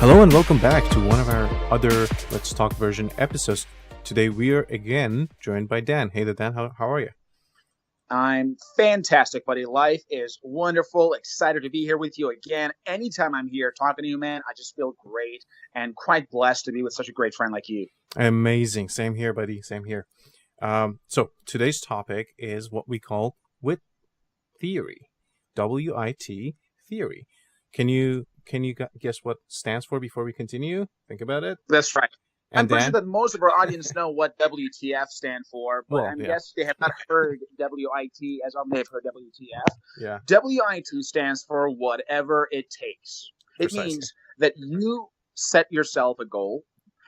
Hello and welcome back to one of our other Let's Talk version episodes. Today we are again joined by Dan. Hey there, Dan, how are you? I'm fantastic, buddy. Life is wonderful. Excited to be here with you again. Anytime I'm here talking to you, man, I just feel great and quite blessed to be with such a great friend like you. Amazing. Same here, buddy. Same here. So today's topic is what we call WIT Theory. WIT Theory. Can you guess what it stands for before we continue? Think about it. That's right. And I'm pretty sure Dan? that most of our audience know what WTF stand for, but Well, I yeah. guess they have not heard WIT as often they've heard WTF. Yeah, WIT stands for whatever it takes. It precisely. means that you set yourself a goal,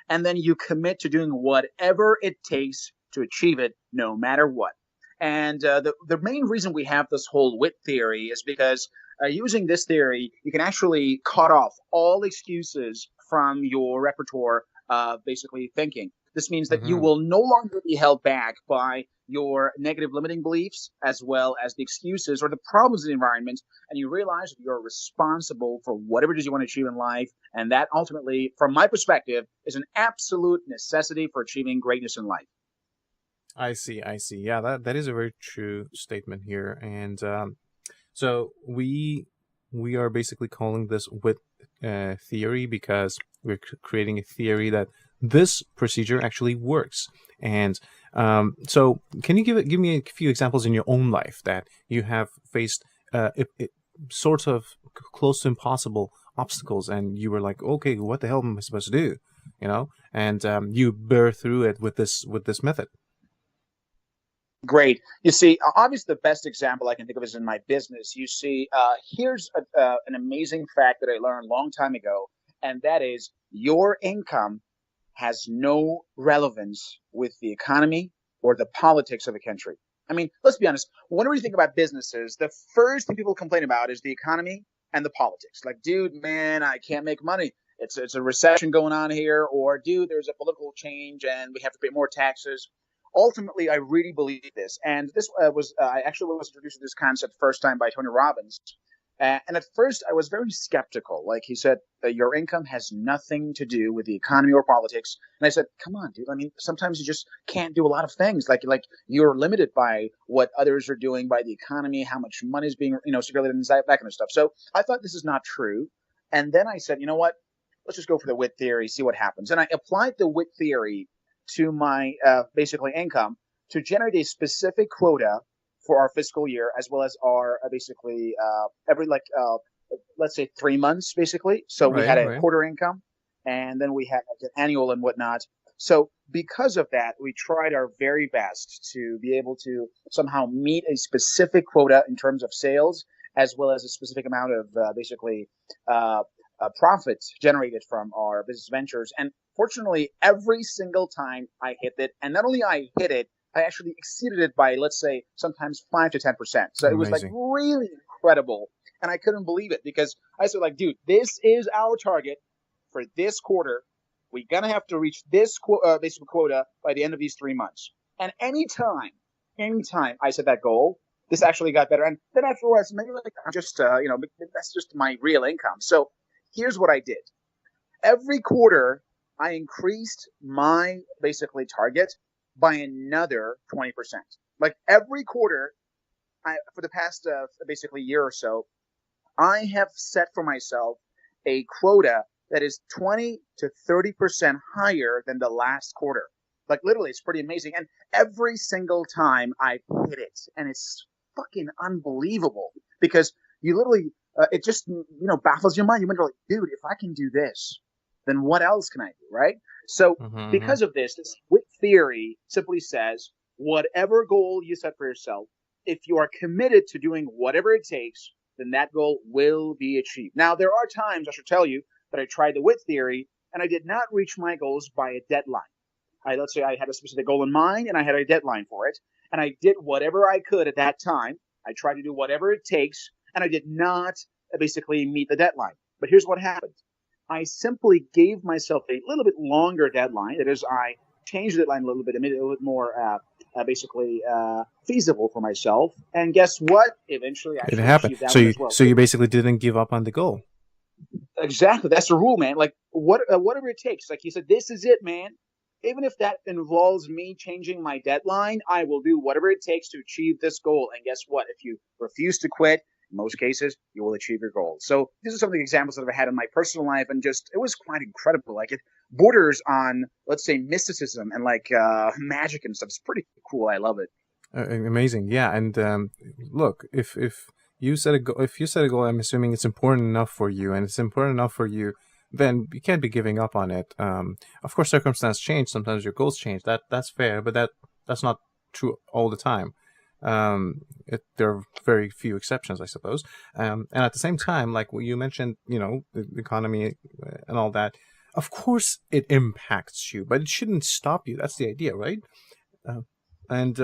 and then you commit to doing whatever it takes to achieve it, no matter what. And the main reason we have this whole WIT theory is because using this theory, you can actually cut off all excuses from your repertoire of basically thinking. This means that you will no longer be held back by your negative limiting beliefs as well as the excuses or the problems in the environment, and you realize that you're responsible for whatever it is you want to achieve in life, and that ultimately, from my perspective, is an absolute necessity for achieving greatness in life. I see. Yeah, that is a very true statement here. And so we are basically calling this WIT theory because we're creating a theory that this procedure actually works. And so can you give me a few examples in your own life that you have faced sort of close to impossible obstacles and you were like, okay, what the hell am I supposed to do? You know, and you bear through it with this method. Great. You see, obviously, the best example I can think of is in my business. You see, here's an amazing fact that I learned a long time ago, and that is your income has no relevance with the economy or the politics of the country. I mean, let's be honest. Whenever you think about businesses, the first thing people complain about is the economy and the politics. Like, dude, man, I can't make money. It's a recession going on here, or dude, there's a political change and we have to pay more taxes. Ultimately, I really believe this, and this I actually was introduced to this concept first time by Tony Robbins, and at first I was very skeptical. Like he said, your income has nothing to do with the economy or politics, and I said, come on, dude. I mean, sometimes you just can't do a lot of things. Like you're limited by what others are doing, by the economy, how much money is being circulated inside, that kind of stuff. So I thought this is not true, and then I said, you know what? Let's just go for the WIT theory, see what happens, and I applied the WIT theory to my basically income to generate a specific quota for our fiscal year, as well as our basically every let's say 3 months basically. So we had a quarter income, and then we had an annual and whatnot. So because of that, we tried our very best to be able to somehow meet a specific quota in terms of sales, as well as a specific amount of profits generated from our business ventures. And fortunately, every single time I hit it, and not only I hit it, I actually exceeded it by, let's say, sometimes 5 to 10%. So it was like really incredible. And I couldn't believe it because I said, like, dude, this is our target for this quarter. We're going to have to reach this basic quota by the end of these 3 months. And anytime I set that goal, this actually got better. And then afterwards, maybe like I'm just, that's just my real income. So here's what I did. Every quarter, I increased my basically target by another 20%. Like every quarter, for the past basically year or so, I have set for myself a quota that is 20 to 30% higher than the last quarter. Like literally, it's pretty amazing. And every single time I hit it, and it's fucking unbelievable because you literally, it just, baffles your mind. You wonder, like, dude, if I can do this, then what else can I do, right? So because of this WIT theory simply says, whatever goal you set for yourself, if you are committed to doing whatever it takes, then that goal will be achieved. Now, there are times, I should tell you, that I tried the WIT theory, and I did not reach my goals by a deadline. Let's say I had a specific goal in mind, and I had a deadline for it, and I did whatever I could at that time. I tried to do whatever it takes, and I did not basically meet the deadline. But here's what happened. I simply gave myself a little bit longer deadline. That is, I changed the deadline a little bit, and made it a little bit more feasible for myself. And guess what? Eventually, I it happened. achieved that So one you as well. so you basically didn't give up on the goal. Exactly. That's the rule, man. Like whatever it takes. Like you said, this is it, man. Even if that involves me changing my deadline, I will do whatever it takes to achieve this goal. And guess what? If you refuse to quit, in most cases, you will achieve your goal. So these are some of the examples that I've had in my personal life, and just it was quite incredible. Like it borders on, let's say, mysticism and like magic and stuff. It's pretty cool. I love it. Amazing, yeah. And look, if you set a goal, I'm assuming it's important enough for you, and it's important enough for you, then you can't be giving up on it. Of course, circumstances change. Sometimes your goals change. That's fair, but that's not true all the time. There are very few exceptions, I suppose. And at the same time, like what you mentioned, the economy and all that. Of course, it impacts you, but it shouldn't stop you. That's the idea, right? Uh, and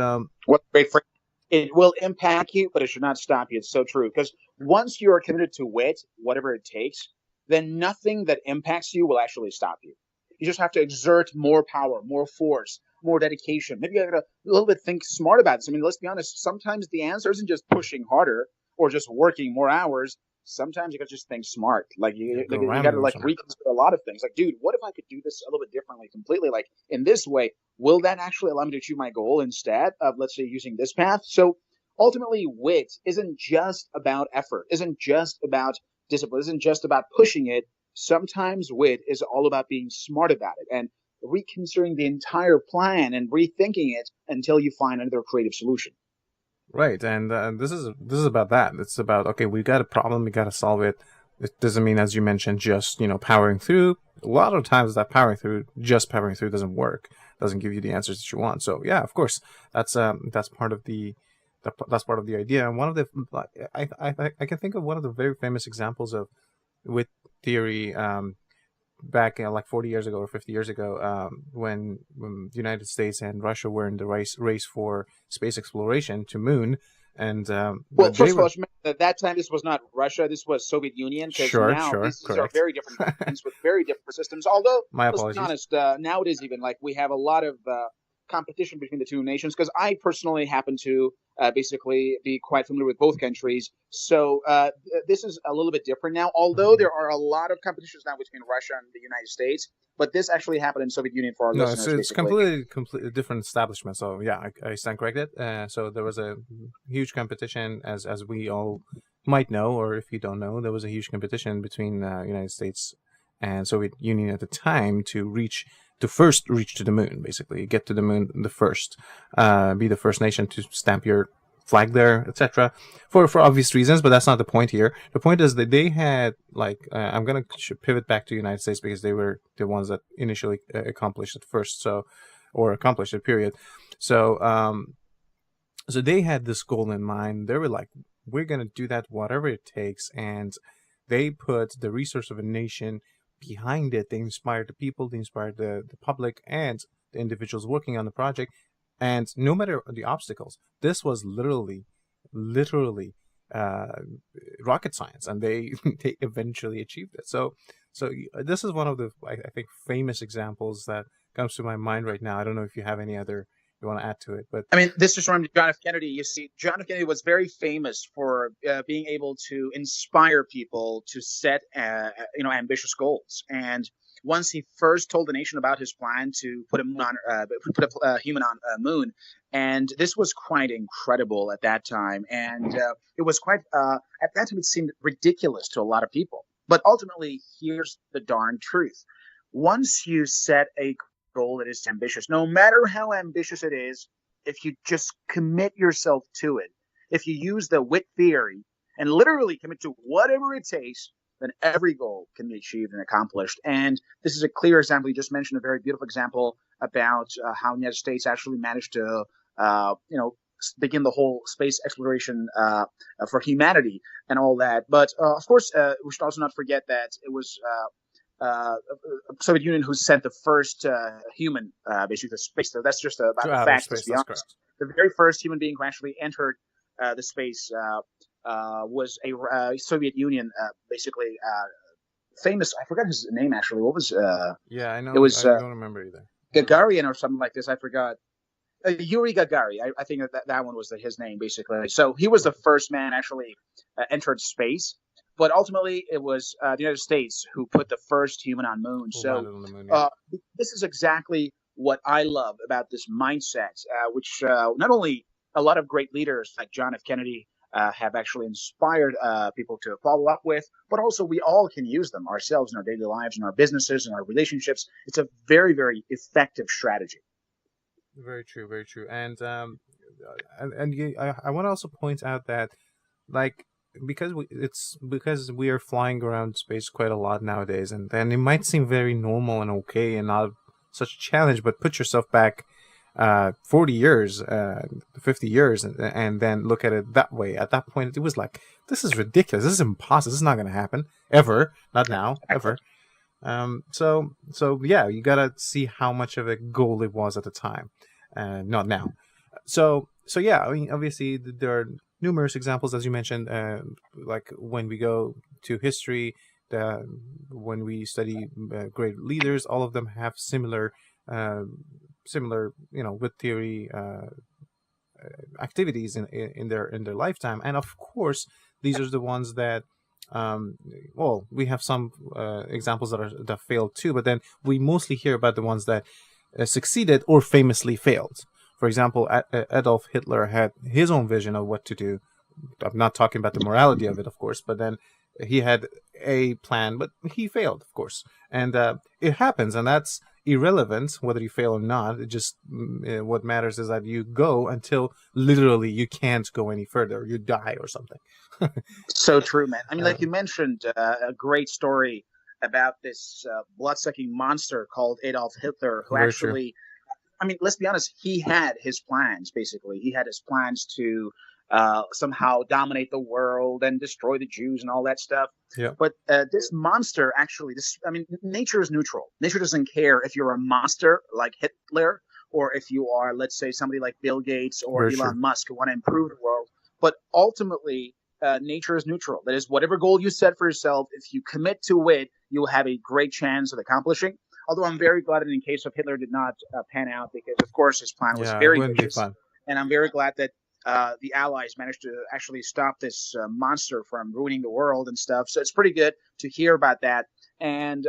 What great phrase. It will impact you, but it should not stop you. It's so true. Because once you are committed to WIT, whatever it takes, then nothing that impacts you will actually stop you. You just have to exert more power, more force, more dedication. Maybe you got to a little bit think smart about this. I mean, let's be honest. Sometimes the answer isn't just pushing harder or just working more hours. Sometimes you got to just think smart. Like go you around got to the like ocean. reconsider a lot of things. Like, dude, what if I could do this a little bit differently, completely? Like in this way, will that actually allow me to achieve my goal instead of, let's say, using this path? So ultimately, WIT isn't just about effort, isn't just about discipline, isn't just about pushing it. Sometimes WIT is all about being smart about it and reconsidering the entire plan and rethinking it until you find another creative solution. Right, and this is about that. It's about, okay, we got a problem, we got to solve it. It doesn't mean, as you mentioned, just powering through. A lot of times, that just powering through, doesn't work. Doesn't give you the answers that you want. So yeah, of course, that's part of that's part of the idea. And one of the I can think of one of the very famous examples of WIT theory. Back like 40 years ago or 50 years ago, when the United States and Russia were in the race for space exploration to moon, and Well, they first of all, were at that time, this was not Russia. This was Soviet Union. Because now sure, these are correct. very different countries with very different systems. Although, My let's be apologies. honest, nowadays even like we have a lot of competition between the two nations. Because I personally happen to basically be quite familiar with both countries. So this is a little bit different now. Although Mhm. there are a lot of competitions now between Russia and the United States, but this actually happened in Soviet Union for our No, listeners, it's basically. completely different establishment. So yeah, I stand corrected. So there was a huge competition, as we all might know, or if you don't know, there was a huge competition between United States and Soviet Union at the time to first reach to the moon, basically get to the moon the first, be the first nation to stamp your flag there, etc. For obvious reasons, but that's not the point here. The point is that they had like I'm gonna pivot back to the United States because they were the ones that initially accomplished it first, or accomplished it. Period. So so they had this goal in mind. They were like, we're gonna do that whatever it takes, and they put the resource of a nation behind it. They inspired the people, they inspired the public, and the individuals working on the project. And no matter the obstacles, this was literally uh, rocket science, and they they eventually achieved it. So this is one of the I think famous examples that comes to my mind right now. I don't know if you have any other you want to add to it, but I mean, this just reminded me of John F. Kennedy. You see, John F. Kennedy was very famous for being able to inspire people to set, ambitious goals. And once he first told the nation about his plan to put a human on a moon, and this was quite incredible at that time. And it was quite at that time it seemed ridiculous to a lot of people. But ultimately, here's the darn truth: once you set a goal that is ambitious, no matter how ambitious it is, if you just commit yourself to it, if you use the WIT theory and literally commit to whatever it takes, then every goal can be achieved and accomplished. And this is a clear example. You just mentioned a very beautiful example about how the United States actually managed to, begin the whole space exploration for humanity and all that. But of course, we should also not forget that it was Soviet Union who sent the first human basically to space. So that's just about to the outer facts. Let's space, be that's honest. correct. The very first human being who actually entered the space was a Soviet Union, basically famous. I forgot his name actually. What was Yeah, I it know. was I don't remember either. Gagarin or something like this. I forgot. Yuri Gagarin. I think that one was his name basically. So he was the first man actually entered space. But ultimately, it was the United States who put the first human on moon. Who So landed on the moon? Yep. uh, this is exactly what I love about this mindset, which not only a lot of great leaders like John F. Kennedy have actually inspired people to follow up with, but also we all can use them ourselves in our daily lives, in our businesses, in our relationships. It's a very, very effective strategy. Very true. Very true. I want to also point out that, like, because we are flying around space quite a lot nowadays, and then it might seem very normal and okay and not such a challenge, but put yourself back 40 years, 50 years, and then look at it that way. At that point, it was like, this is ridiculous. This is impossible. This is not going to happen ever. Not now, ever. So yeah, you gotta see how much of a goal it was at the time, not now. So yeah, I mean, obviously there are numerous examples, as you mentioned, like when we go to history, when we study great leaders, all of them have uh, similar, WIT theory activities in their lifetime, and of course, these are the ones that. Well, we have some examples that failed too, but then we mostly hear about the ones that succeeded or famously failed. For example, Adolf Hitler had his own vision of what to do. I'm not talking about the morality of it, of course, but then he had a plan, but he failed, of course. And it happens, and that's irrelevant whether you fail or not. It just what matters is that you go until literally you can't go any further. You die or something. So true, man. I mean, like you Um, mentioned, a great story about this blood-sucking monster called Adolf Hitler, who very true. actually, I mean, let's be honest, he had his plans, basically. He had his plans to somehow dominate the world and destroy the Jews and all that stuff. Yeah, But this monster actually, I mean, nature is neutral. Nature doesn't care if you're a monster like Hitler or if you are, let's say, somebody like Bill Gates or very true. Elon Musk who want to improve the world. But ultimately, nature is neutral. That is, whatever goal you set for yourself, if you commit to it, you'll have a great chance of accomplishing. Although I'm very glad that in case of Hitler did not pan out because, of course, his plan was Yeah, it very wouldn't be vicious. fun. And I'm very glad that the Allies managed to actually stop this monster from ruining the world and stuff. So it's pretty good to hear about that. And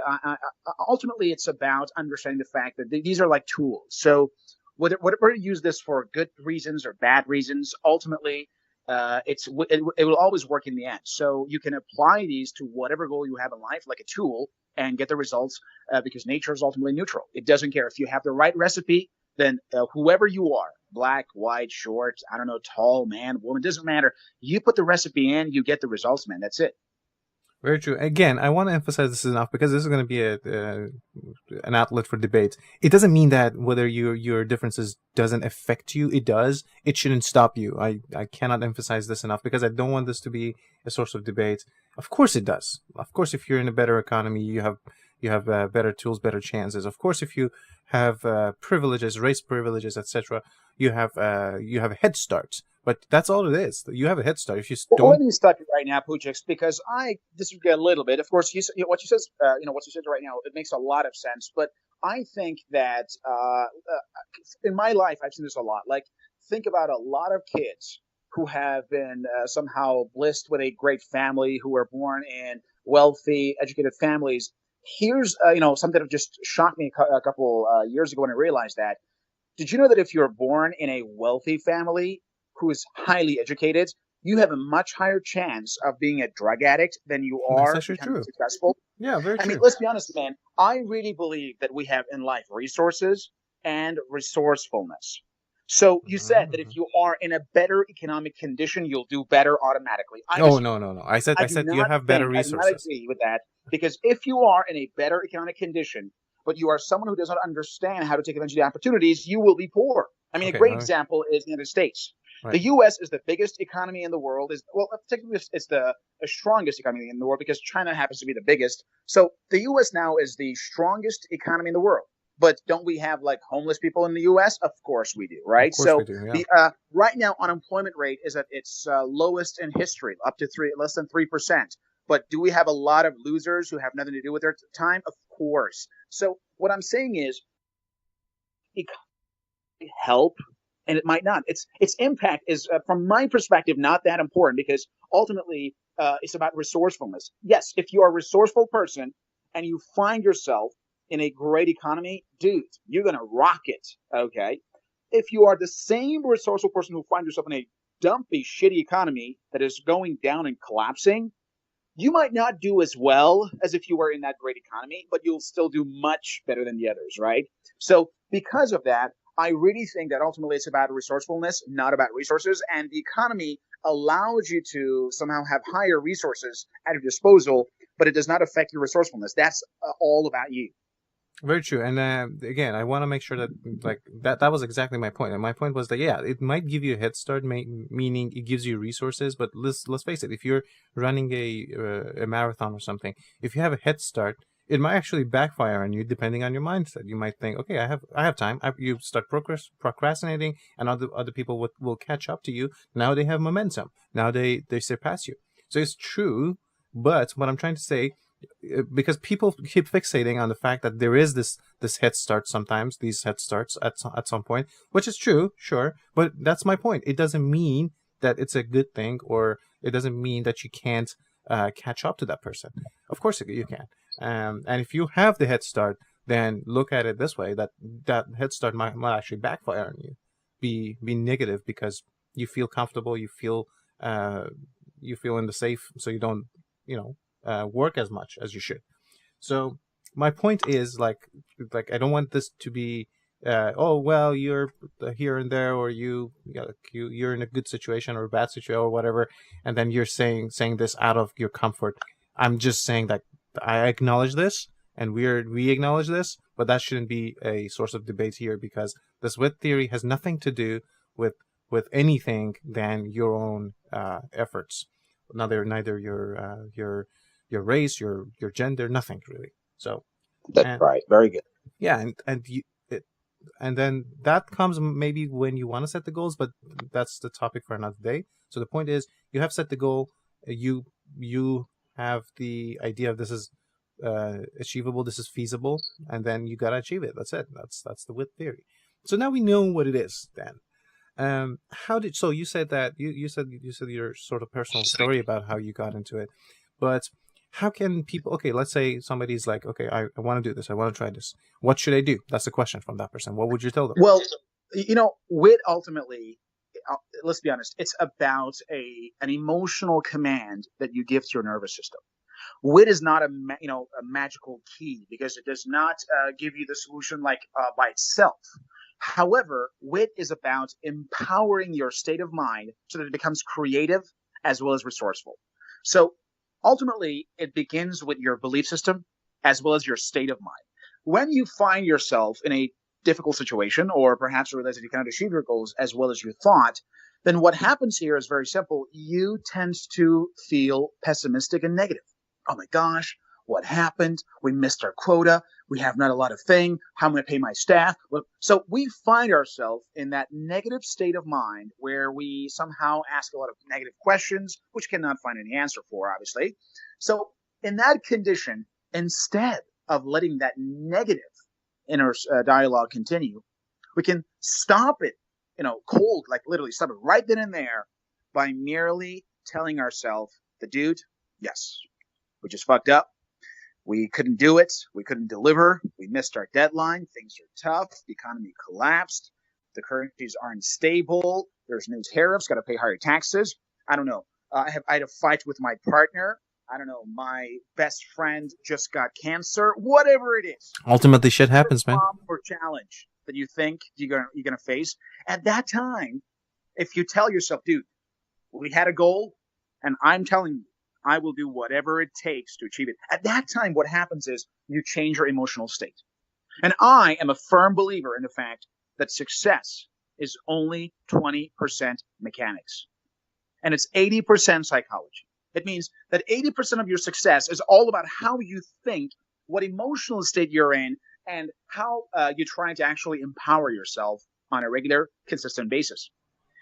ultimately, it's about understanding the fact that these are like tools. So whether you use this for good reasons or bad reasons, ultimately, it will always work in the end. So you can apply these to whatever goal you have in life, like a tool, and get the results because nature is ultimately neutral. It doesn't care if you have the right recipe. Then whoever you are, black, white, short, I don't know, tall, man, woman, doesn't matter. You put the recipe in, you get the results, man. That's it. Very true. Again, I want to emphasize this enough because this is going to be an outlet for debate. It doesn't mean that whether your differences doesn't affect you. It does. It shouldn't stop you. I cannot emphasize this enough because I don't want this to be a source of debate. Of course, it does. Of course, if you're in a better economy, you have better tools, better chances. Of course, if you have privileges, race privileges, etc., you have a head start. But that's all it is. You have a head start. If you Well, let don't. me stop you right now, Poujix, because I disagree a little bit. Of course, what you says, what you said right now, it makes a lot of sense. But I think that in my life, I've seen this a lot. Like, think about a lot of kids who have been somehow blessed with a great family, who were born in wealthy, educated families. Here's, something that just shocked me a couple years ago when I realized that. Did you know that if you're born in a wealthy family who is highly educated, you have a much higher chance of being a drug addict than you That's are actually becoming true. successful? Yeah, very I mean, true. let's be honest, man. I really believe that we have in life resources and resourcefulness. So you said that Mhm. if you are in a better economic condition, you'll do better automatically. I Oh, no, disagree. no, no. I said you have better I do not resources. agree with that because if you are in a better economic condition, but you are someone who does not understand how to take advantage of the opportunities, you will be poor. I mean, a Okay, great example is the United States. right. The U.S. is the biggest economy in the world. Is well, technically, it's the strongest economy in the world because China happens to be the biggest. So the U.S. now is the strongest economy in the world. But don't we have like homeless people in the U.S.? Of course we do, Of right? course we So do. Yeah. the right now unemployment rate is at its lowest in history, up to less than 3%. But do we have a lot of losers who have nothing to do with their time? Of course. So what I'm saying is, it help and it might not. Its impact is, from my perspective, not that important because ultimately it's about resourcefulness. Yes, if you are a resourceful person and you find yourself in a great economy, dude, you're gonna rock it. Okay. If you are the same resourceful person who finds yourself in a dumpy, shitty economy that is going down and collapsing, you might not do as well as if you were in that great economy, but you'll still do much better than the others, right? So because of that, I really think that ultimately it's about resourcefulness, not about resources. And the economy allows you to somehow have higher resources at your disposal, but it does not affect your resourcefulness. That's all about you. Very true. And again, I want to make sure that like that was exactly my point. And my point was that yeah, it might give you a head start, meaning it gives you resources. But let's face it, if you're running a marathon or something, if you have a head start, it might actually backfire on you depending on your mindset. You might think, okay, I have time. You start procrastinating, and other people will catch up to you. Now they have momentum. Now they surpass you. So it's true. But what I'm trying to say, because people keep fixating on the fact that there is this head start sometimes, these head starts at some point, which is true, sure, but that's my point. It doesn't mean that it's a good thing, or it doesn't mean that you can't catch up to that person. Of course you can. And if you have the head start, then look at it this way, that head start might actually backfire on you, be negative, because you feel comfortable, you feel in the safe, so you don't, work as much as you should. So my point is like I don't want this to be oh well, you're here and there, or you're in a good situation or a bad situation or whatever, and then you're saying this out of your comfort. I'm just saying that I acknowledge this, and we acknowledge this, but that shouldn't be a source of debate here, because this WIT theory has nothing to do with anything than your own efforts. Neither your race, your gender, nothing really. So that's right. Very good. Yeah, and then that comes maybe when you want to set the goals, but that's the topic for another day. So the point is, you have set the goal, you have the idea of this is achievable, this is feasible, and then you gotta achieve it. That's it. That's the WIT theory. So now we know what it is. Then, so you said that you said your sort of personal story about how you got into it, but how can people, okay, let's say somebody's like, okay, I want to do this, I want to try this. What should I do? That's the question from that person. What would you tell them? Well, WIT ultimately, let's be honest, it's about an emotional command that you give to your nervous system. WIT is not a magical key, because it does not give you the solution by itself. However, WIT is about empowering your state of mind so that it becomes creative as well as resourceful. So ultimately, it begins with your belief system as well as your state of mind. When you find yourself in a difficult situation, or perhaps realize that you cannot achieve your goals as well as you thought, then what happens here is very simple. You tend to feel pessimistic and negative. Oh my gosh, what happened? We missed our quota. We have not a lot of thing. How am I going to pay my staff? So we find ourselves in that negative state of mind where we somehow ask a lot of negative questions, which cannot find any answer for, obviously. So in that condition, instead of letting that negative inner dialogue continue, we can stop it, cold, like literally stop it right then and there by merely telling ourselves, the dude, yes, we just fucked up. We couldn't do it. We couldn't deliver. We missed our deadline. Things are tough. The economy collapsed. The currencies are unstable. There's new tariffs. Got to pay higher taxes. I don't know. I had a fight with my partner. I don't know. My best friend just got cancer. Whatever it is. Ultimately, shit happens, man. Or challenge that you think you're gonna face at that time. If you tell yourself, dude, we had a goal, and I'm telling you, I will do whatever it takes to achieve it. At that time, what happens is you change your emotional state. And I am a firm believer in the fact that success is only 20% mechanics. And it's 80% psychology. It means that 80% of your success is all about how you think, what emotional state you're in, and how you're trying to actually empower yourself on a regular, consistent basis.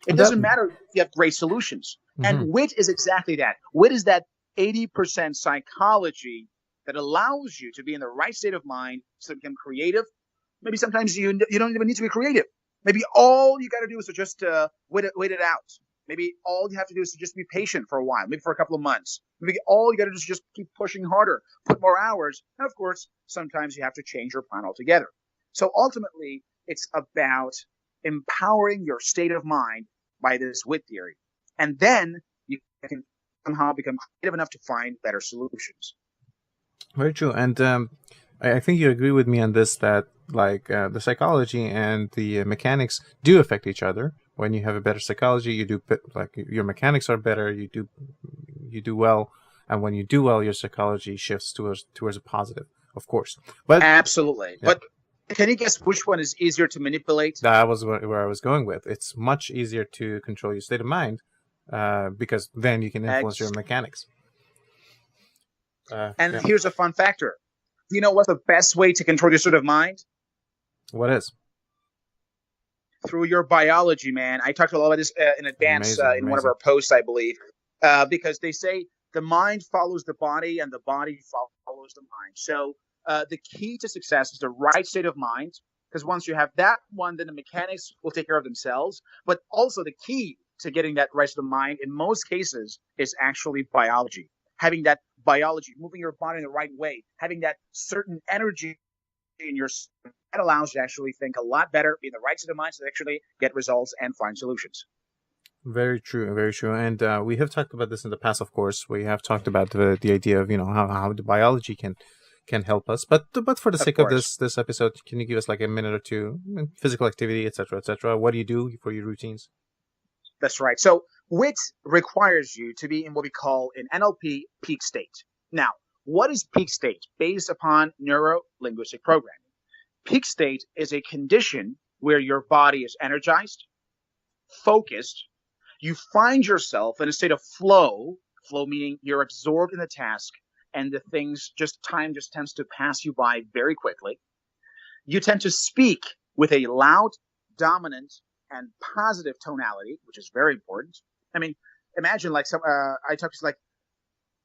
It doesn't matter if you have great solutions. Mm-hmm. And WIT is exactly that. WIT is that 80% psychology that allows you to be in the right state of mind so you become creative. Maybe sometimes you don't even need to be creative. Maybe all you got to do is to just wait it out. Maybe all you have to do is to just be patient for a while, maybe for a couple of months. Maybe all you got to do is just keep pushing harder, put more hours. And of course, sometimes you have to change your plan altogether. So ultimately, it's about empowering your state of mind by this WIT theory. And then you can somehow become creative enough to find better solutions. Very true. And I think you agree with me on this, that the psychology and the mechanics do affect each other. When you have a better psychology, you do your mechanics are better. You do well, and when you do well, your psychology shifts towards a positive, of course. But absolutely. Yeah. But can you guess which one is easier to manipulate? That was where I was going with. It's much easier to control your state of mind because then you can influence your mechanics. Here's a fun factor. You know what's the best way to control your state of mind? What is? Through your biology, man. I talked a lot about this in advance in one of our posts, I believe, because they say the mind follows the body and the body follows the mind. So the key to success is the right state of mind, because once you have that one, then the mechanics will take care of themselves. But also the key to getting that right state of mind in most cases is actually biology. Having that biology, moving your body in the right way, having that certain energy in your, that allows you to actually think a lot better, be in the right state of mind to actually get results and find solutions. Very true, very true. And we have talked about this in the past, of course. We have talked about the idea of, how the biology can help us. But for the sake of this episode, can you give us like a minute or two, physical activity, etc., etc.? What do you do for your routines? That's right. So WIT requires you to be in what we call an NLP peak state. Now, what is peak state? Based upon neuro-linguistic programming. Peak state is a condition where your body is energized, focused. You find yourself in a state of flow meaning you're absorbed in the task, and time just tends to pass you by very quickly. You tend to speak with a loud, dominant, and positive tonality, which is very important. I mean, imagine I talk to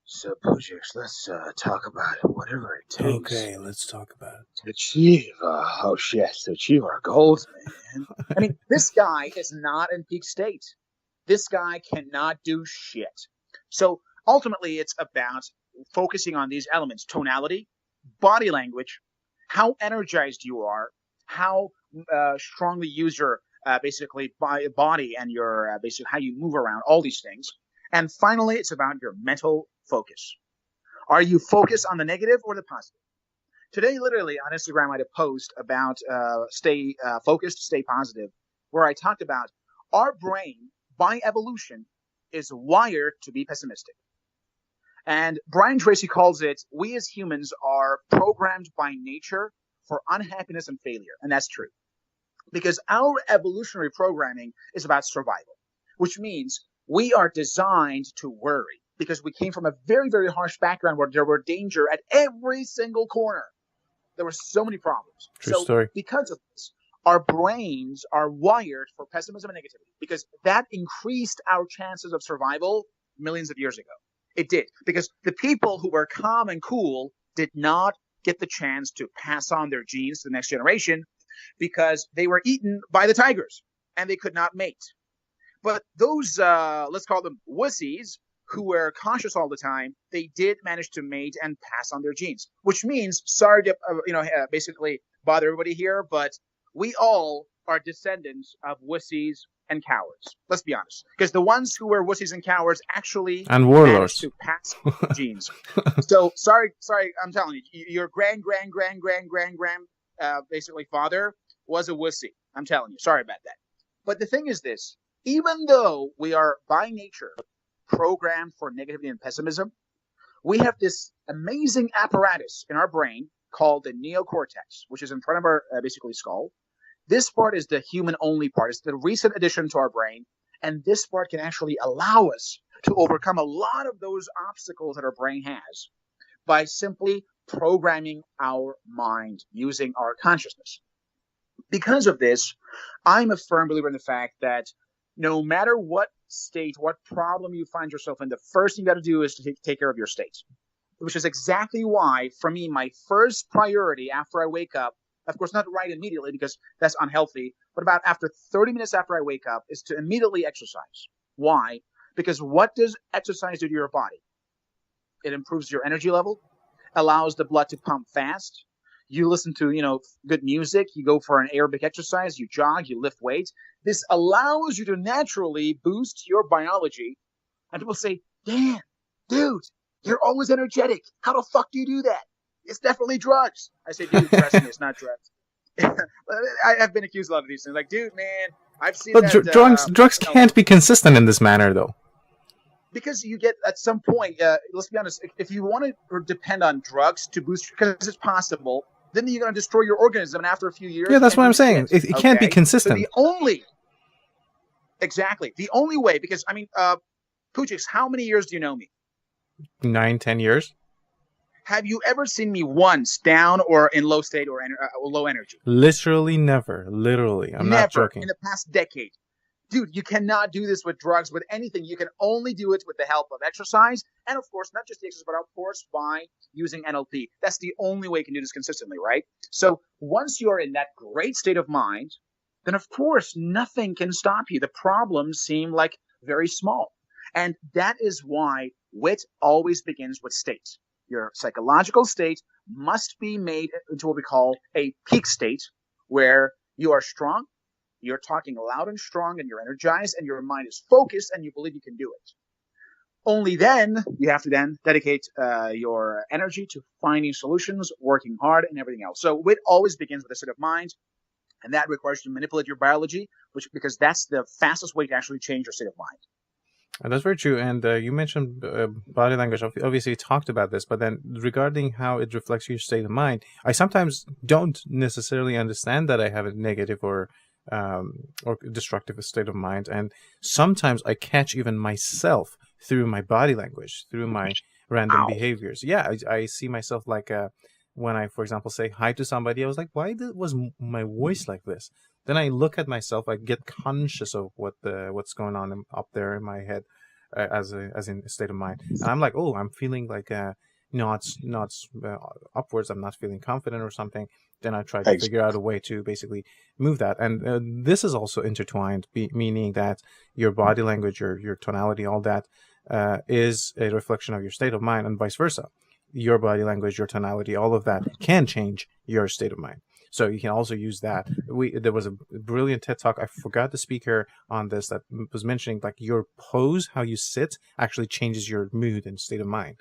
so Poujix, let's talk about whatever it takes. Okay, let's talk about it. To achieve our goals, man. I mean, this guy is not in peak state. This guy cannot do shit. So ultimately, it's about focusing on these elements: tonality, body language, how energized you are, how strongly use your basically body and your basically how you move around, all these things. And finally, it's about your mental focus. Are you focused on the negative or the positive? Today, literally on Instagram, I had a post about stay focused, stay positive, where I talked about our brain, by evolution, is wired to be pessimistic. And Brian Tracy calls it, we as humans are programmed by nature for unhappiness and failure. And that's true. Because our evolutionary programming is about survival, which means we are designed to worry because we came from a very, very harsh background where there were danger at every single corner. There were so many problems. True story. Because of this, our brains are wired for pessimism and negativity because that increased our chances of survival millions of years ago. It did, because the people who were calm and cool did not get the chance to pass on their genes to the next generation because they were eaten by the tigers and they could not mate. But those, let's call them wussies, who were cautious all the time, they did manage to mate and pass on their genes, which means, sorry to, basically bother everybody here, but we all are descendants of wussies and cowards. Let's be honest. Because the ones who were wussies and cowards actually managed to pass genes. So, sorry, I'm telling you, your basically father was a wussy. I'm telling you. Sorry about that. But the thing is this. Even though we are by nature programmed for negativity and pessimism, we have this amazing apparatus in our brain called the neocortex, which is in front of our basically skull. This part is the human-only part. It's the recent addition to our brain, and this part can actually allow us to overcome a lot of those obstacles that our brain has by simply programming our mind using our consciousness. Because of this, I'm a firm believer in the fact that no matter what state, what problem you find yourself in, the first thing you got to do is to take care of your state, which is exactly why, for me, my first priority after I wake up, of course, not right immediately because that's unhealthy, but about after 30 minutes after I wake up, is to immediately exercise. Why? Because what does exercise do to your body? It improves your energy level, allows the blood to pump fast. You listen to, good music. You go for an aerobic exercise. You jog. You lift weights. This allows you to naturally boost your biology. And people say, "Dan, dude, you're always energetic. How the fuck do you do that?" It's definitely drugs. I say, "Dude, trust me, it's not drugs." I've been accused a lot of these things. Like, dude, man, I've seen But that. drugs can't be consistent in this manner, though. Because you get at some point, let's be honest, if you want to depend on drugs to boost, because it's possible, then you're going to destroy your organism. And after a few years, yeah, that's what I'm saying. It can't be consistent. So the only way, because I mean, Poujix, how many years do you know me? 9-10 years. Have you ever seen me once down or in low state or low energy? Literally never. Literally, I'm not joking. In the past decade. Dude, you cannot do this with drugs, with anything. You can only do it with the help of exercise. And of course, not just the exercise, but of course by using NLP. That's the only way you can do this consistently, right? So once you're in that great state of mind, then of course nothing can stop you. The problems seem like very small. And that is why WIT always begins with state. Your psychological state must be made into what we call a peak state, where you are strong, you're talking loud and strong, and you're energized, and your mind is focused, and you believe you can do it. Only then, you have to then dedicate your energy to finding solutions, working hard, and everything else. So WIT always begins with a state of mind, and that requires you to manipulate your biology, because that's the fastest way to actually change your state of mind. And that's very true. And you mentioned body language. Obviously, you talked about this, but then regarding how it reflects your state of mind, I sometimes don't necessarily understand that I have a negative or destructive state of mind, and sometimes I catch even myself through my body language, through my random behaviors. Yeah, I see myself like when I, for example, say hi to somebody, I was like, why was my voice like this? Then I look at myself, I get conscious of what's going on up there in my head as in a state of mind, and I'm like, oh, I'm feeling like not upwards. I'm not feeling confident or something. Then I try to figure out a way to basically move that. And this is also intertwined, meaning that your body language, your tonality, all that is a reflection of your state of mind, and vice versa. Your body language, your tonality, all of that can change your state of mind. So you can also use that. There was a brilliant TED Talk. I forgot the speaker on this that was mentioning like your pose, how you sit, actually changes your mood and state of mind.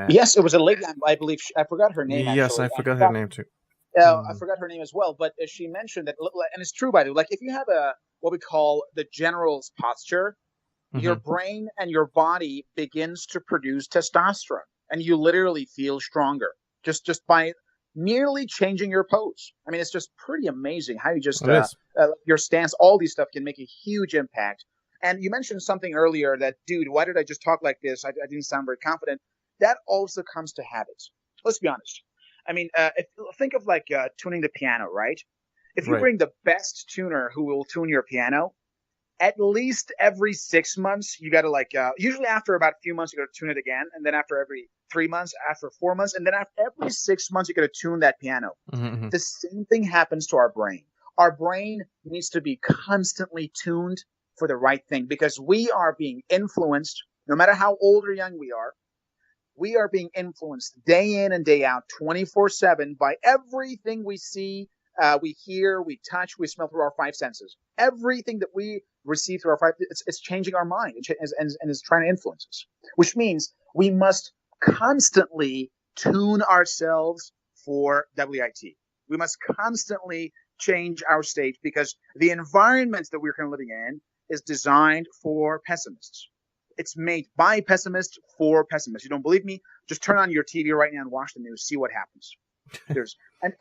Yes, it was a lady, I believe. I forgot her name. Yes, actually. I forgot her name too. I forgot her name as well. But she mentioned that, and it's true, by the way. Like if you have what we call the general's posture, your brain and your body begins to produce testosterone, and you literally feel stronger just by merely changing your pose. I mean, it's just pretty amazing how you just your stance, all these stuff can make a huge impact. And you mentioned something earlier that, dude, why did I just talk like this? I didn't sound very confident. That also comes to habits. Let's be honest. I mean, think of like tuning the piano, right? If you bring the best tuner who will tune your piano, at least every 6 months, you got to usually after about a few months, you got to tune it again. And then after every 3 months, after 4 months, and then after every 6 months, you got to tune that piano. Mm-hmm. The same thing happens to our brain. Our brain needs to be constantly tuned for the right thing, because we are being influenced, no matter how old or young we are being influenced day in and day out, 24/7 by everything we see, we hear, we touch, we smell through our five senses. Everything that we receive through our five, it's changing our mind and is trying to influence us, which means we must constantly tune ourselves for WIT. We must constantly change our state, because the environment that we're currently living in is designed for pessimists. It's made by pessimists for pessimists. You don't believe me? Just turn on your TV right now and watch the news. See what happens.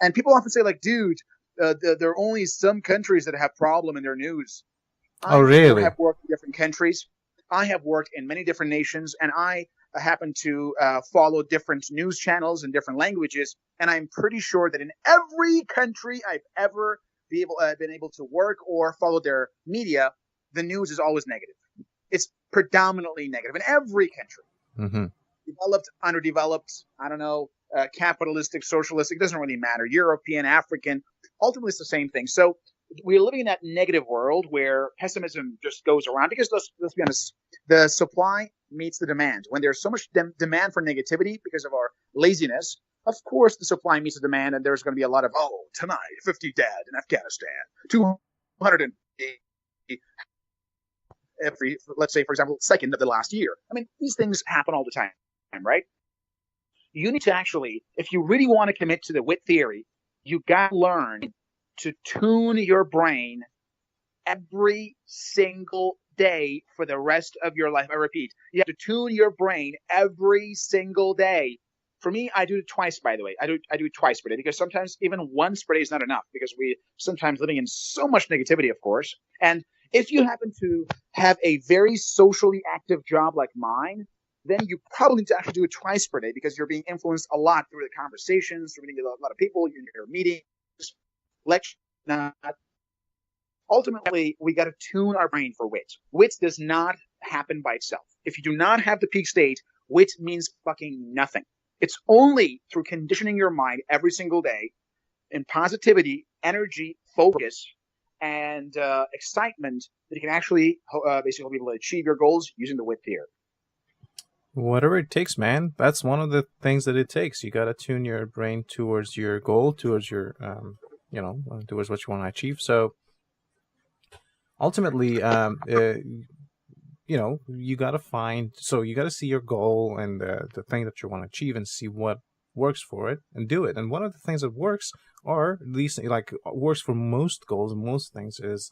And people often say, like, dude, there are only some countries that have problem in their news. Oh, really? I have worked in different countries. I have worked in many different nations, and I happen to follow different news channels in different languages. And I'm pretty sure that in every country I've ever been able to work or follow their media, the news is always negative. It's predominantly negative in every country. Mm-hmm. Developed, underdeveloped, I don't know, capitalistic, socialistic, doesn't really matter. European, African, ultimately it's the same thing. So we're living in that negative world where pessimism just goes around because let's be honest, the supply meets the demand. When there's so much demand for negativity because of our laziness, of course the supply meets the demand, and there's going to be a lot of tonight 50 dead in Afghanistan, 200 every, let's say, for example, second of the last year. I mean, these things happen all the time, right? You need to actually, if you really want to commit to the WIT theory, you got to learn to tune your brain every single day for the rest of your life. I repeat, you have to tune your brain every single day. For me, I do it twice, by the way. I do it twice per day because sometimes even once per day is not enough because we sometimes living in so much negativity, of course. And if you happen to have a very socially active job like mine, then you probably need to actually do it twice per day because you're being influenced a lot through the conversations, through meeting a lot of people, your meetings, lectures. Ultimately, we got to tune our brain for WIT. WIT does not happen by itself. If you do not have the peak state, WIT means fucking nothing. It's only through conditioning your mind every single day in positivity, energy, focus, and excitement that you can actually basically be able to achieve your goals using the WIT theory. Whatever it takes, man. That's one of the things that it takes. You got to tune your brain towards your goal, towards your, towards what you want to achieve. So ultimately, you got to you got to see your goal and the thing that you want to achieve and see what works for it and do it. And one of the things that works, or at least like works for most goals and most things, is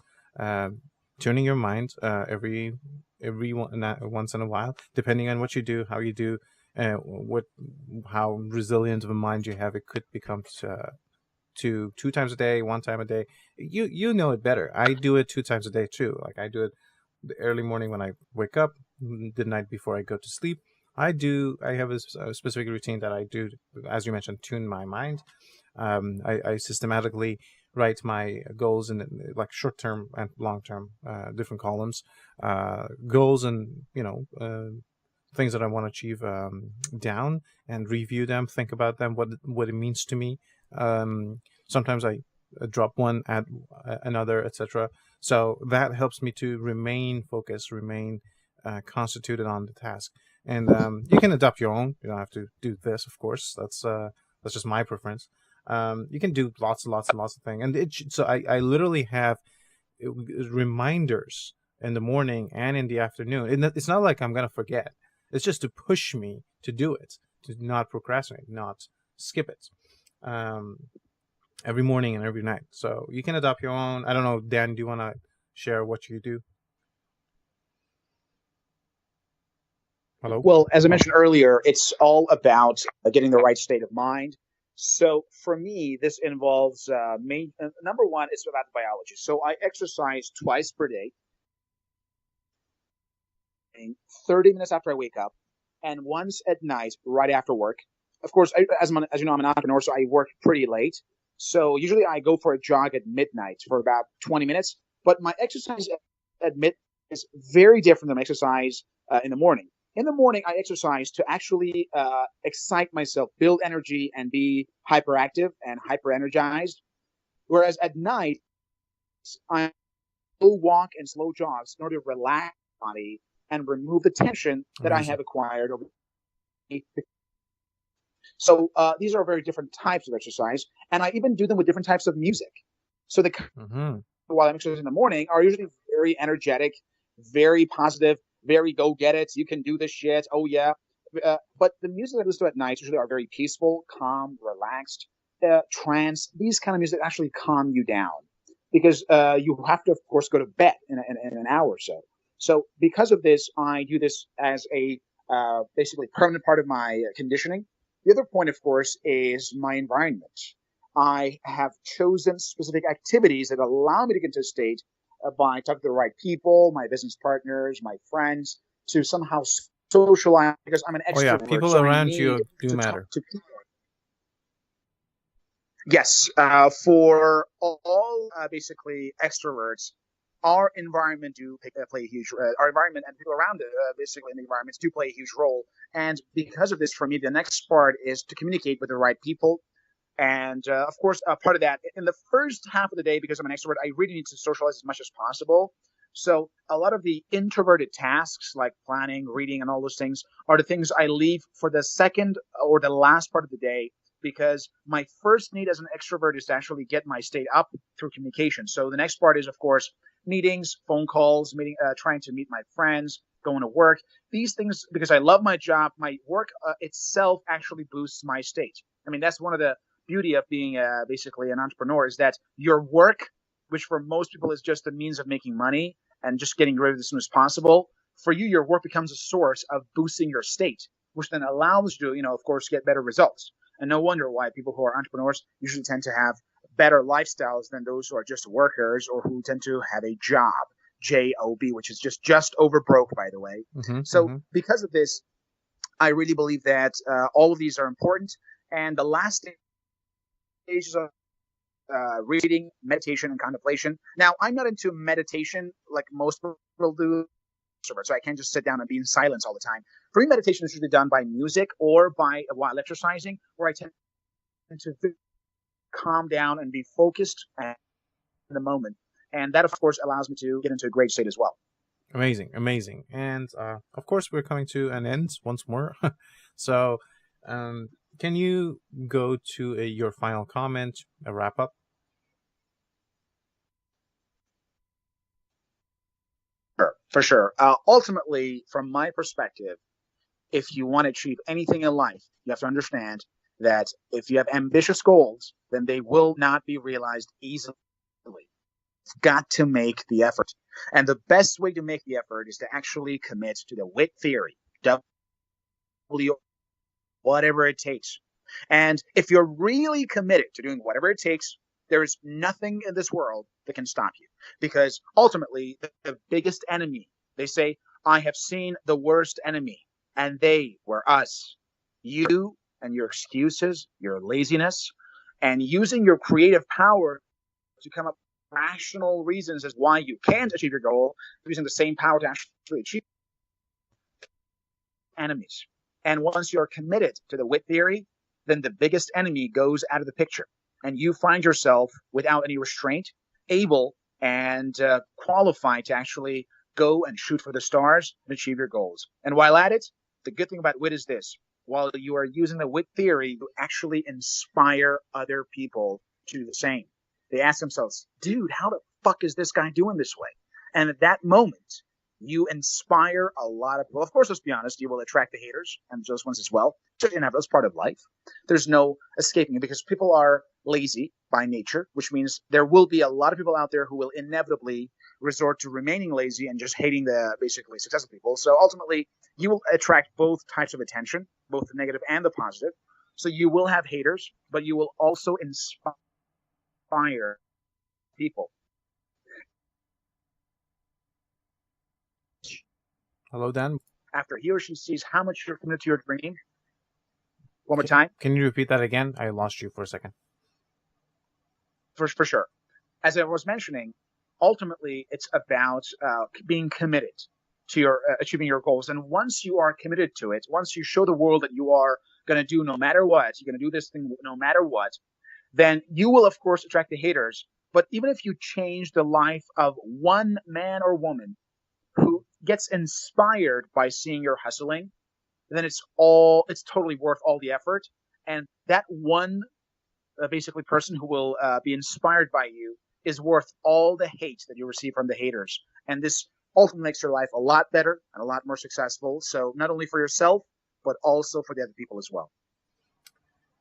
tuning your mind once in a while, depending on what you do, how you do, how resilient of a mind you have. It could become two times a day, one time a day. You know it better. I do it 2 times a day too. Like I do it the early morning when I wake up, the night before I go to sleep. I have a specific routine that I do, as you mentioned, tune my mind. I systematically write my goals in like short-term and long-term, different columns, goals and things that I want to achieve, down, and review them, think about them, what it means to me. Sometimes I drop one, add another, etc. So that helps me to remain focused, remain constituted on the task. And you can adopt your own. You don't have to do this, of course. That's just my preference. You can do lots and lots and lots of things. And so I literally have reminders in the morning and in the afternoon. It's not like I'm going to forget. It's just to push me to do it, to not procrastinate, not skip it. Every morning and every night. So you can adopt your own. I don't know, Dan, do you want to share what you do? Hello? Well, as I mentioned earlier, it's all about getting the right state of mind. So for me, this involves number one, it's about the biology. So I exercise twice per day, 30 minutes after I wake up, and once at night right after work. Of course, as you know, I'm an entrepreneur, so I work pretty late. So usually I go for a jog at midnight for about 20 minutes. But my exercise at midnight is very different than my exercise in the morning. In the morning, I exercise to actually excite myself, build energy, and be hyperactive and hyper energized. Whereas at night, I slow walk and slow jogs in order to relax my body and remove the tension that I have acquired over. So these are very different types of exercise, and I even do them with different types of music. So while I'm exercising in the morning are usually very energetic, very positive, very go get it. You can do this shit. Oh yeah. But the music I listen to at night usually are very peaceful, calm, relaxed, trance. These kind of music actually calm you down because you have to, of course, go to bed in an hour or so. So because of this, I do this as a basically permanent part of my conditioning. The other point, of course, is my environment. I have chosen specific activities that allow me to get into a state by talking to the right people, my business partners, my friends, to somehow socialize because I'm an extrovert. Oh yeah, people so around you do matter. Yes, for all basically extroverts, our environment do play a huge. Our environment and people around it, basically in the environments, do play a huge role. And because of this, for me, the next part is to communicate with the right people, And of course, part of that in the first half of the day, because I'm an extrovert, I really need to socialize as much as possible. So a lot of the introverted tasks like planning, reading, and all those things are the things I leave for the second or the last part of the day, because my first need as an extrovert is to actually get my state up through communication. So the next part is, of course, meetings, phone calls, trying to meet my friends, going to work. These things, because I love my job, my work itself actually boosts my state. I mean, that's one of the beauty of being basically an entrepreneur, is that your work, which for most people is just a means of making money and just getting rid of it as soon as possible, for you, your work becomes a source of boosting your state, which then allows you to, of course, get better results. And no wonder why people who are entrepreneurs usually tend to have better lifestyles than those who are just workers or who tend to have a job, job, which is just over broke, by the way. So because of this, I really believe that all of these are important. And the last stages of reading, meditation, and contemplation. Now, I'm not into meditation like most people do, so I can't just sit down and be in silence all the time. For me, meditation is usually done by music or while exercising, where I tend to calm down and be focused in the moment. And that, of course, allows me to get into a great state as well. Amazing, amazing. And of course, we're coming to an end once more. So, can you go to your final comment, a wrap up? For sure. Ultimately, from my perspective, if you want to achieve anything in life, you have to understand that if you have ambitious goals, then they will not be realized easily. You've got to make the effort. And the best way to make the effort is to actually commit to the WIT theory. W, whatever it takes. And if you're really committed to doing whatever it takes, there is nothing in this world that can stop you. Because ultimately, the biggest enemy, they say, I have seen the worst enemy, and they were us. You and your excuses, your laziness, and using your creative power to come up with rational reasons as why you can't achieve your goal, using the same power to actually achieve enemies. And once you're committed to the WIT theory, then the biggest enemy goes out of the picture. And you find yourself without any restraint, able and qualified to actually go and shoot for the stars and achieve your goals. And while at it, the good thing about WIT is this. While you are using the WIT theory, you actually inspire other people to do the same. They ask themselves, dude, how the fuck is this guy doing this way? And at that moment, you inspire a lot of people. Of course, let's be honest, you will attract the haters and those ones as well. That's part of life. There's no escaping it because people are lazy by nature, which means there will be a lot of people out there who will inevitably resort to remaining lazy and just hating the basically successful people. So ultimately, you will attract both types of attention, both the negative and the positive. So you will have haters, but you will also inspire people. Hello, Dan. After he or she sees how much you're committed to your dream. One more time. Can you repeat that again? I lost you for a second. For sure. As I was mentioning, ultimately, it's about being committed to your achieving your goals. And once you are committed to it, once you show the world that you are going to do no matter what, you're going to do this thing no matter what, then you will, of course, attract the haters. But even if you change the life of one man or woman who gets inspired by seeing your hustling, then it's totally worth all the effort. And that one basically person who will be inspired by you is worth all the hate that you receive from the haters. And this ultimately makes your life a lot better and a lot more successful. So not only for yourself, but also for the other people as well.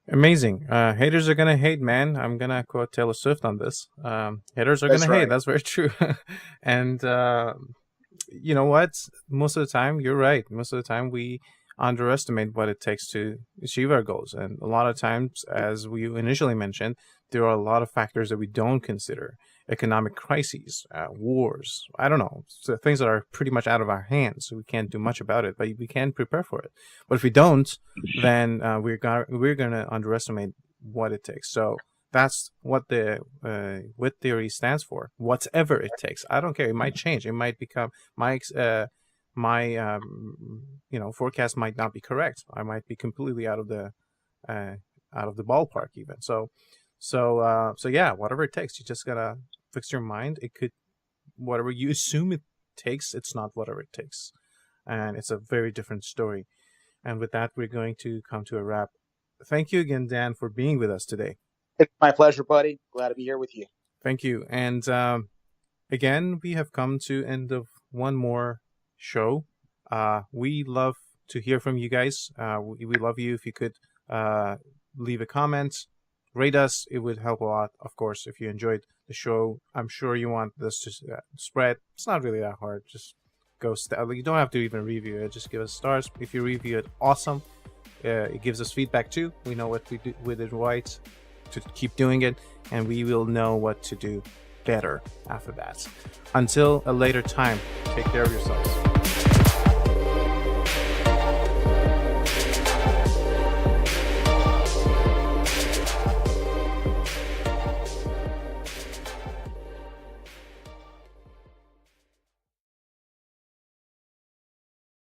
Amazing. Haters are gonna hate, man. I'm gonna quote Taylor Swift on this. Haters are gonna hate. That's very true. And you know what? Most of the time, you're right. Most of the time, we underestimate what it takes to achieve our goals. And a lot of times, as we initially mentioned, there are a lot of factors that we don't consider. Economic crises, wars, I don't know, so things that are pretty much out of our hands. So we can't do much about it, but we can prepare for it. But if we don't, then we're gonna underestimate what it takes. So that's what the WIT theory stands for. Whatever it takes. I don't care. It might change. It might become my forecast might not be correct. I might be completely out of of the ballpark even. So yeah, whatever it takes, you just gotta fix your mind. It could, whatever you assume it takes, it's not whatever it takes, and it's a very different story. And with that, we're going to come to a wrap. Thank you again, Dan, for being with us today. It's my pleasure, buddy. Glad to be here with you. Thank you. And again, we have come to end of one more show. We love to hear from you guys. We love you. If you could leave a comment, rate us, it would help a lot. Of course, if you enjoyed the show, I'm sure you want this to spread. It's not really that hard. Just go. You don't have to even review it. Just give us stars. If you review it, awesome. It gives us feedback too. We know what we did right to keep doing it, and we will know what to do better after that. Until a later time, take care of yourselves.